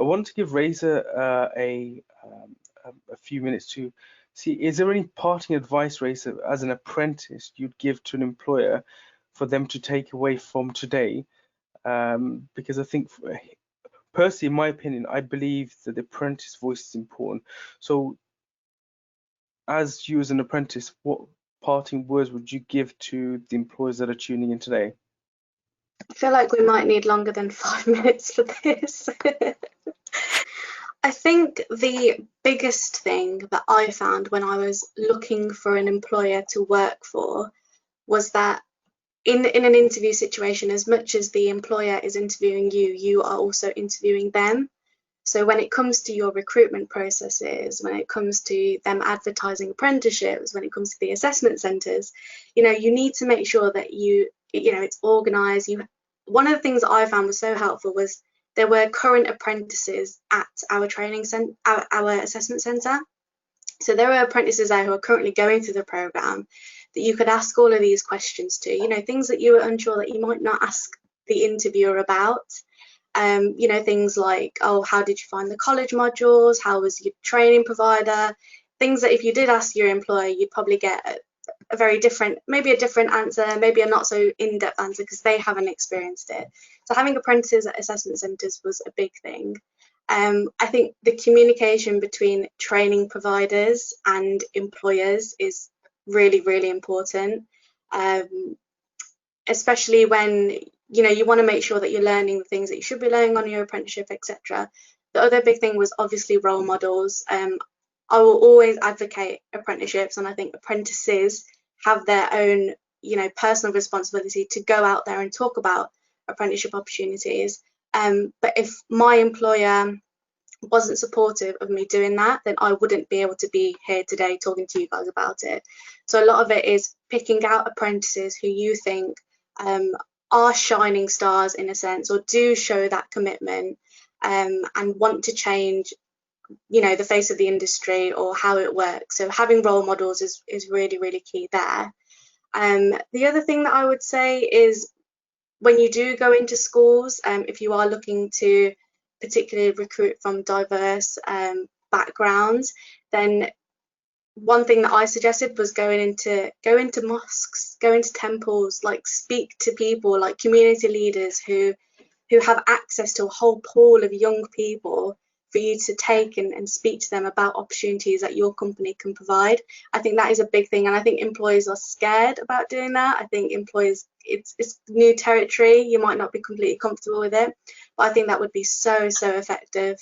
I want to give Raisa a few minutes to see, is there any parting advice, Raisa, as an apprentice you'd give to an employer for them to take away from today? Because I think, personally, in my opinion, I believe that the apprentice voice is important. So as you as an apprentice, what parting words would you give to the employers that are tuning in today? I feel like we might need longer than 5 minutes for this. I think the biggest thing that I found when I was looking for an employer to work for was that in an interview situation, as much as the employer is interviewing you, you are also interviewing them. So when it comes to your recruitment processes, when it comes to them advertising apprenticeships, when it comes to the assessment centres, you need to make sure that it's organised. One of the things that I found was so helpful was there were current apprentices at our our assessment centre. So there are apprentices there who are currently going through the programme that you could ask all of these questions to, things that you were unsure that you might not ask the interviewer about. Things like, oh, how did you find the college modules? How was your training provider? Things that if you did ask your employer, you'd probably get a very different, maybe a different answer, maybe a not so in-depth answer because they haven't experienced it. So having apprentices at assessment centres was a big thing. I think the communication between training providers and employers is really, really important, especially when you want to make sure that you're learning the things that you should be learning on your apprenticeship, etc. The other big thing was obviously role models. I will always advocate apprenticeships, and I think apprentices have their own personal responsibility to go out there and talk about apprenticeship opportunities. But if my employer wasn't supportive of me doing that, then I wouldn't be able to be here today talking to you guys about it. So a lot of it is picking out apprentices who you think are shining stars in a sense, or do show that commitment and want to change the face of the industry or how it works. So having role models is really, really key there. The other thing that I would say is when you do go into schools, if you are looking to particularly recruit from diverse backgrounds, then one thing that I suggested was go into mosques, go into temples, like speak to people like community leaders who have access to a whole pool of young people for you to take and speak to them about opportunities that your company can provide. I think that is a big thing, and I think employers are scared about doing that. I think employers, it's new territory, you might not be completely comfortable with it, but I think that would be so effective.